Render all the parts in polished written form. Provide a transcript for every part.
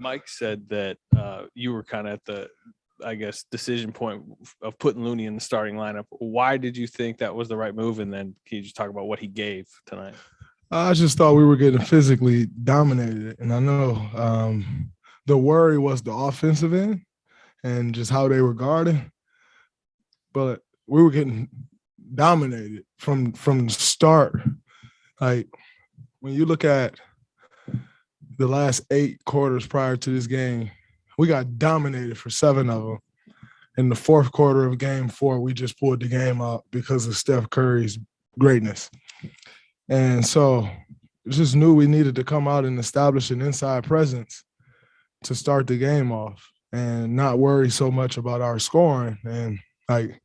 Mike said that you were kind of at the, I guess, decision point of putting Looney in the starting lineup. Why did you think that was the right move? And then can you just talk about what he gave tonight? I just thought we were getting physically dominated. And I know the worry was the offensive end and just how they were guarding. But we were getting dominated from the start. Like, when you look at the last 8 quarters prior to this game, we got dominated for 7 of them. In the fourth quarter of game 4, we just pulled the game out because of Steph Curry's greatness. And so just knew we needed to come out and establish an inside presence to start the game off and not worry so much about our scoring. And, like,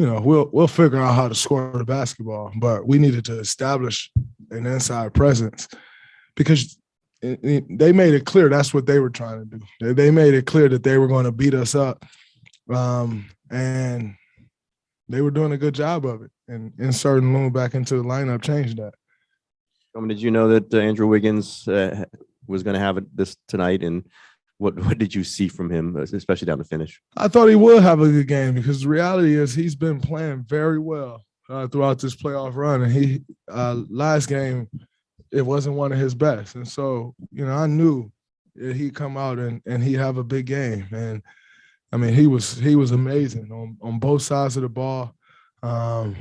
you know, we'll figure out how to score the basketball, but we needed to establish an inside presence because they made it clear that's what they were trying to do. They made it clear that they were going to beat us up, and they were doing a good job of it. And inserting Loon back into the lineup changed that. Did you know that Andrew Wiggins was going to have it this tonight? And what did you see from him, especially down the finish? I thought he would have a good game because the reality is he's been playing very well throughout this playoff run. And he last game, it wasn't one of his best. And so, you know, I knew that he'd come out and he'd have a big game. And, I mean, he was amazing on both sides of the ball. Tyus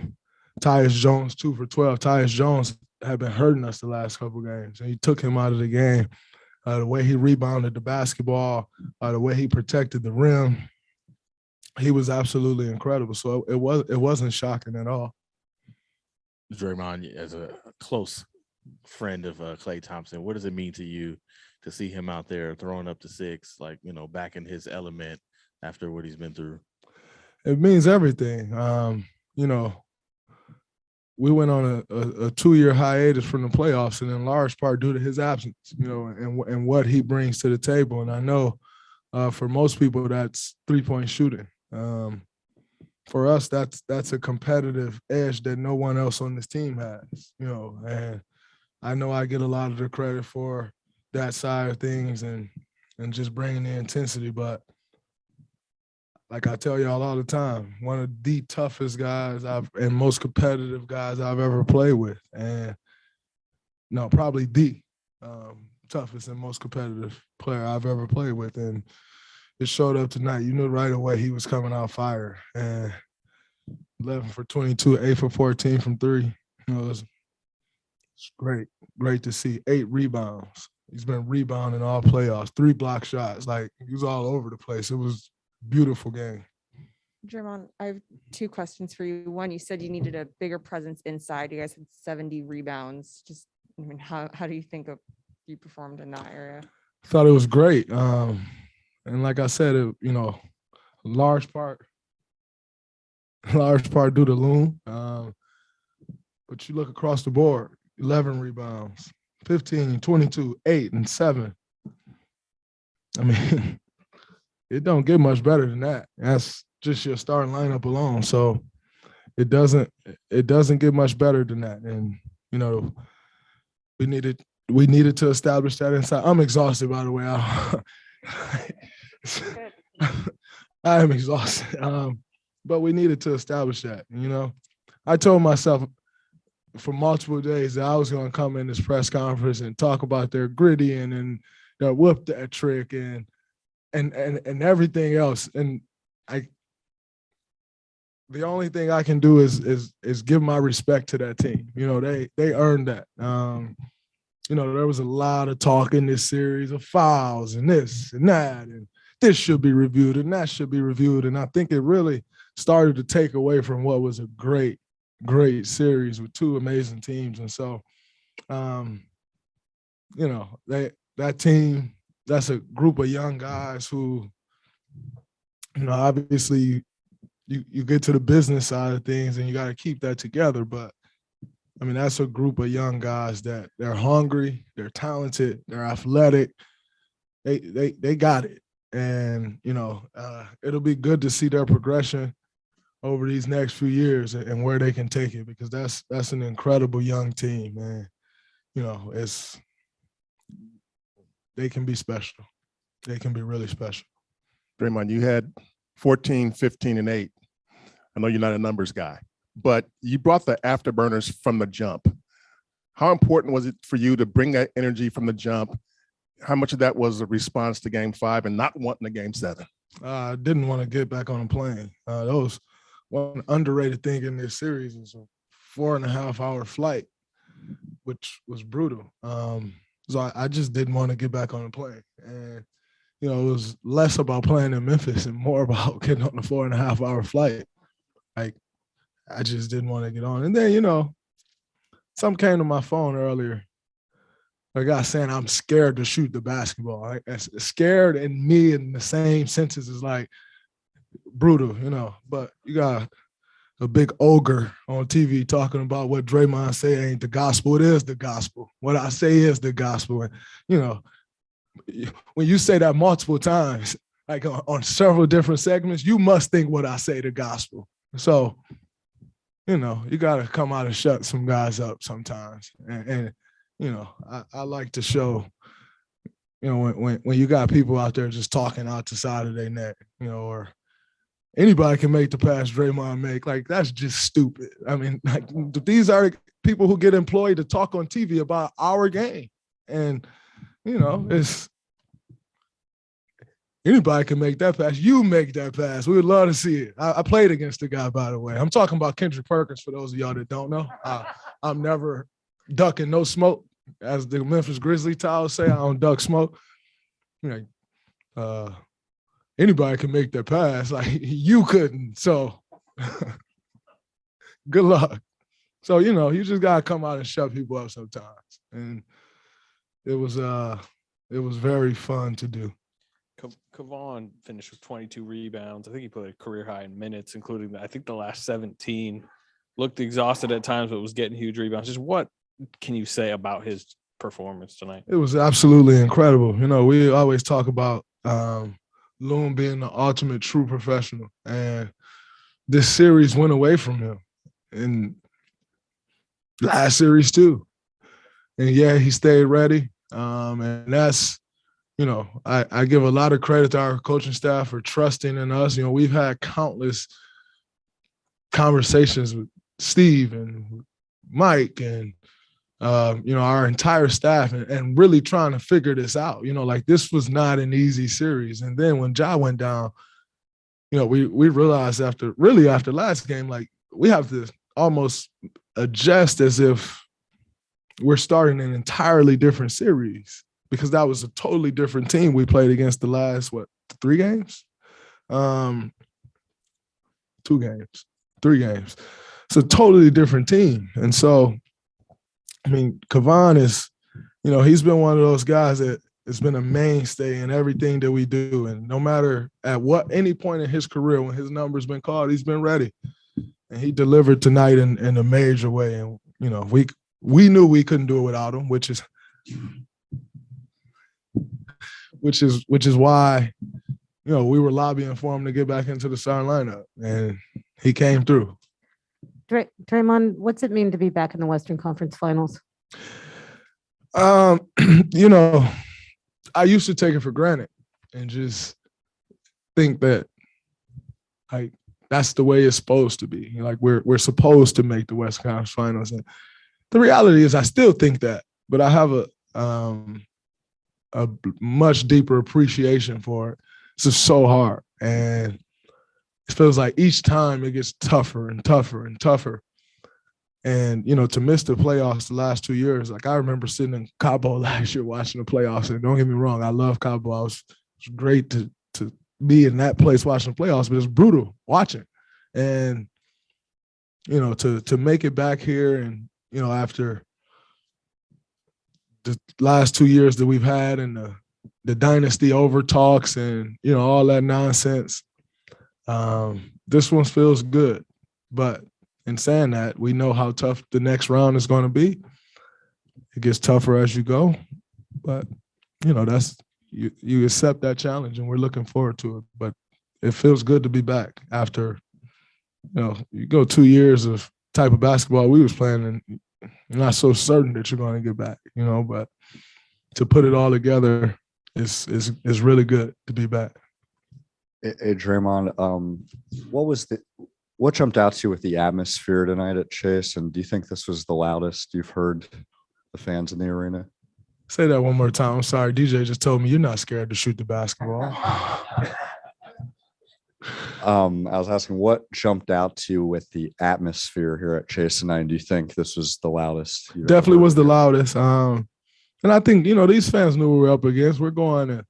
Jones, 2 for 12. Tyus Jones had been hurting us the last couple games, and he took him out of the game. The way he rebounded the basketball, the way he protected the rim, he was absolutely incredible. So it wasn't shocking at all. Draymond, as a close friend of Klay Thompson, what does it mean to you to see him out there throwing up the 6, like, you know, back in his element after what he's been through? It means everything. You know, we went on a 2-year hiatus from the playoffs, and in large part due to his absence, you know, and what he brings to the table. And I know for most people that's 3-point shooting. For us, that's a competitive edge that no one else on this team has, you know. And I know I get a lot of the credit for that side of things and just bringing the intensity, but like I tell y'all all the time, one of the toughest guys and most competitive guys I've ever played with. And no, probably the toughest and most competitive player I've ever played with. And it showed up tonight. You knew right away he was coming out fire. And 11 for 22, 8 for 14 from 3. You know, it's great. Great to see. 8 rebounds. He's been rebounding all playoffs. 3 block shots. Like, he was all over the place. It was beautiful game. Draymond, I have 2 questions for you. One, you said you needed a bigger presence inside. You guys had 70 rebounds. Just, I mean, how do you think you performed in that area? I thought it was great. And like I said, you know, large part due to Loon. But you look across the board, 11 rebounds, 15, 22, 8, and 7. I mean, it don't get much better than that. That's just your starting lineup alone. So it doesn't get much better than that. And, you know, we needed to establish that inside. I'm exhausted, by the way. I am exhausted. But we needed to establish that. You know, I told myself for multiple days that I was going to come in this press conference and talk about their gritty and their whoop that trick and everything else. And the only thing I can do is give my respect to that team. You know, they earned that. You know, there was a lot of talk in this series of fouls and this and that, and this should be reviewed and that should be reviewed. And I think it really started to take away from what was a great, great series with 2 amazing teams. And so, you know, that team, that's a group of young guys who, you know, obviously you get to the business side of things and you got to keep that together. But, I mean, that's a group of young guys that they're hungry, they're talented, they're athletic. They got it. And, you know, it'll be good to see their progression over these next few years and where they can take it, because that's an incredible young team, man. You know, they can be special. They can be really special. Draymond, you had 14, 15, and 8. I know you're not a numbers guy, but you brought the afterburners from the jump. How important was it for you to bring that energy from the jump? How much of that was a response to Game 5 and not wanting a Game 7? I didn't want to get back on a plane. That was one underrated thing in this series is a 4.5-hour flight, which was brutal. So I just didn't want to get back on a plane. And, it was less about playing in Memphis and more about getting on the 4.5-hour flight. Like, I just didn't want to get on. And then, something came to my phone earlier. A guy saying I'm scared to shoot the basketball. Like, scared and me in the same sentence is like brutal, But you got a big ogre on TV talking about what Draymond say ain't the gospel. It is the gospel. What I say is the gospel. And, when you say that multiple times, like on several different segments, you must think what I say the gospel. So, you got to come out and shut some guys up sometimes. And I like to show, when you got people out there just talking out the side of their neck, or anybody can make the pass Draymond make. Like, that's just stupid. I mean, like, these are people who get employed to talk on TV about our game. And, it's anybody can make that pass. You make that pass. We would love to see it. I played against the guy, by the way. I'm talking about Kendrick Perkins, for those of y'all that don't know. I'm never ducking no smoke. As the Memphis Grizzlies towels say, I don't duck smoke. Anybody can make that pass. Like, you couldn't. So good luck. So, you just got to come out and shut people up sometimes. And it was very fun to do. Kevon finished with 22 rebounds. I think he put a career high in minutes, including, I think, the last 17. Looked exhausted at times, but was getting huge rebounds. Just what can you say about his performance tonight? It was absolutely incredible. We always talk about Loon being the ultimate true professional, and this series went away from him. And last series too. And yeah, he stayed ready. And that's, I give a lot of credit to our coaching staff for trusting in us. We've had countless conversations with Steve and Mike and, our entire staff and really trying to figure this out. Like, this was not an easy series. And then when Ja went down, we realized after last game, like, we have to almost adjust as if we're starting an entirely different series, because that was a totally different team we played against the last, 3 games? 2 games, 3 games. It's a totally different team. And so, I mean, Kevon is, he's been one of those guys that has been a mainstay in everything that we do. And no matter at any point in his career, when his number's been called, he's been ready. And he delivered tonight in a major way. And, we knew we couldn't do it without him, which is why, we were lobbying for him to get back into the starting lineup, and he came through. Draymond, what's it mean to be back in the Western Conference Finals? I used to take it for granted and just think that, like, that's the way it's supposed to be. Like, we're supposed to make the Western Conference Finals, and the reality is, I still think that, but I have a much deeper appreciation for it. It's just so hard, and it feels like each time it gets tougher and tougher and tougher. And, to miss the playoffs the last 2 years, like, I remember sitting in Cabo last year watching the playoffs, and don't get me wrong, I love Cabo. It was great to be in that place watching the playoffs, but it's brutal watching. And, to make it back here and, after the last 2 years that we've had and the dynasty over talks and, all that nonsense, this one feels good. But in saying that, we know how tough the next round is going to be. It gets tougher as you go. But, that's you accept that challenge, and we're looking forward to it. But it feels good to be back after, you go 2 years of type of basketball we was playing, and you're not so certain that you're going to get back, but to put it all together it's really good to be back. Hey, Draymond, what jumped out to you with the atmosphere tonight at Chase? And do you think this was the loudest you've heard the fans in the arena? Say that one more time. I'm sorry. DJ just told me you're not scared to shoot the basketball. I was asking what jumped out to you with the atmosphere here at Chase tonight. Do you think this was the loudest? Definitely was the loudest. And I think, these fans knew what we were up against. We're going to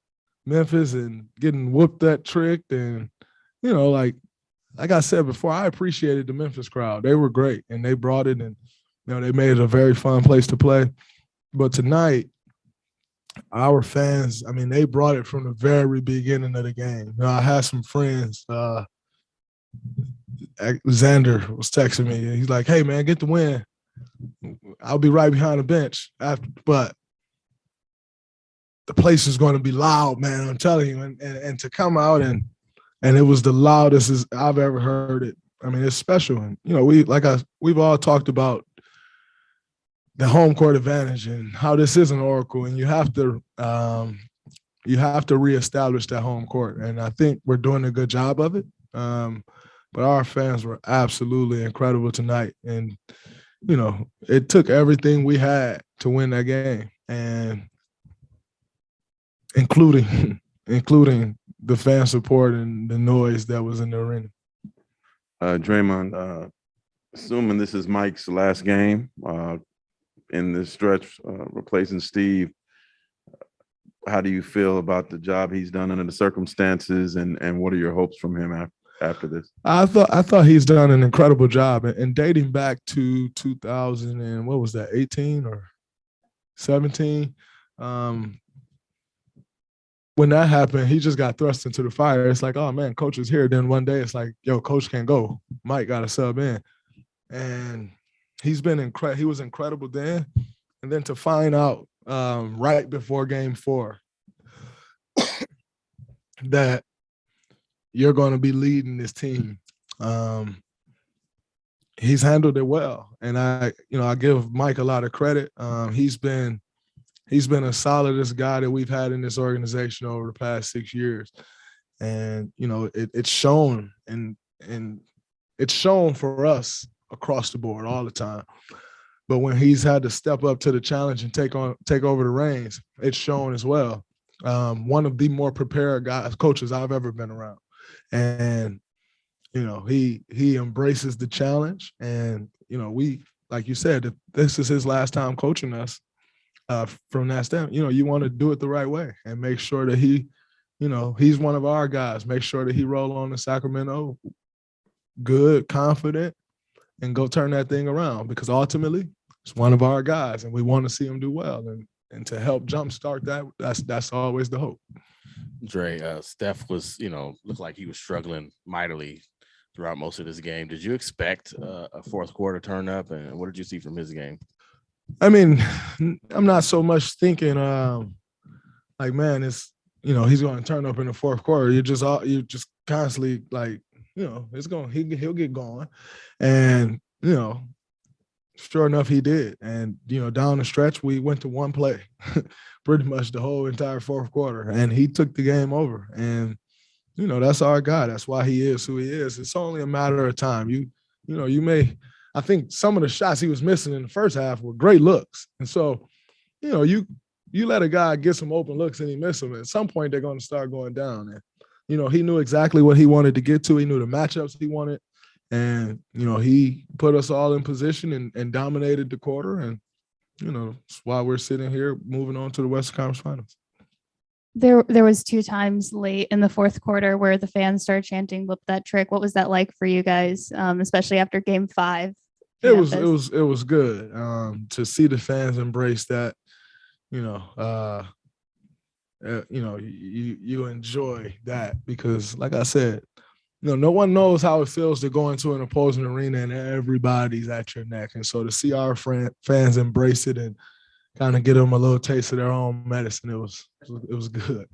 Memphis and getting whooped that trick. And, like I said before, I appreciated the Memphis crowd. They were great, and they brought it, and, they made it a very fun place to play. But tonight, our fans, they brought it from the very beginning of the game. I had some friends. Xander was texting me, and he's like, "Hey, man, get the win. I'll be right behind the bench after." But the place is going to be loud, man. I'm telling you, and to come out and it was the loudest I've ever heard it. It's special. And we've all talked about the home court advantage and how this is an oracle, and you have to reestablish that home court. And I think we're doing a good job of it. But our fans were absolutely incredible tonight. And, it took everything we had to win that game, and including the fan support and the noise that was in the arena. Draymond, assuming this is Mike's last game in this stretch, replacing Steve, how do you feel about the job he's done under the circumstances, and what are your hopes from him after this? I thought he's done an incredible job, and dating back to 2000 and what was that, 18 or 17? When that happened, he just got thrust into the fire. It's like, oh man, coach is here. Then one day it's like, yo, coach can't go. Mike got to sub in, and he's been incredible. He was incredible then, and then to find out right before Game 4 that you're going to be leading this team. He's handled it well, and I give Mike a lot of credit. He's been a solidest guy that we've had in this organization over the past 6 years, and it's shown, and it's shown for us across the board all the time. But when he's had to step up to the challenge and take over the reins, it's shown as well. One of the more prepared coaches I've ever been around. And, he embraces the challenge. And, we, like you said, if this is his last time coaching us from that standpoint, you want to do it the right way and make sure that he's one of our guys. Make sure that he roll on to Sacramento good, confident, and go turn that thing around, because ultimately it's one of our guys and we want to see him do well. And to help jumpstart that, that's always the hope. Dre, Steph was, looked like he was struggling mightily throughout most of this game. Did you expect a fourth quarter turn up, and what did you see from his game? I'm not so much thinking man, it's, he's going to turn up in the fourth quarter. You're just constantly like, he'll get going. And, sure enough, he did. And, down the stretch, we went to one play pretty much the whole entire fourth quarter, and he took the game over. And, that's our guy. That's why he is who he is. It's only a matter of time. I think some of the shots he was missing in the first half were great looks. And so, you let a guy get some open looks and he miss them, at some point they're going to start going down. And, he knew exactly what he wanted to get to. He knew the matchups he wanted. And, he put us all in position and dominated the quarter. And, that's why we're sitting here moving on to the Western Conference Finals. There was 2 times late in the fourth quarter where the fans started chanting, "Whoop that trick." What was that like for you guys, especially after Game 5? It was good to see the fans embrace that. You enjoy that, because, like I said, no one knows how it feels to go into an opposing arena and everybody's at your neck. And so to see our fans embrace it and kind of get them a little taste of their own medicine, it was good.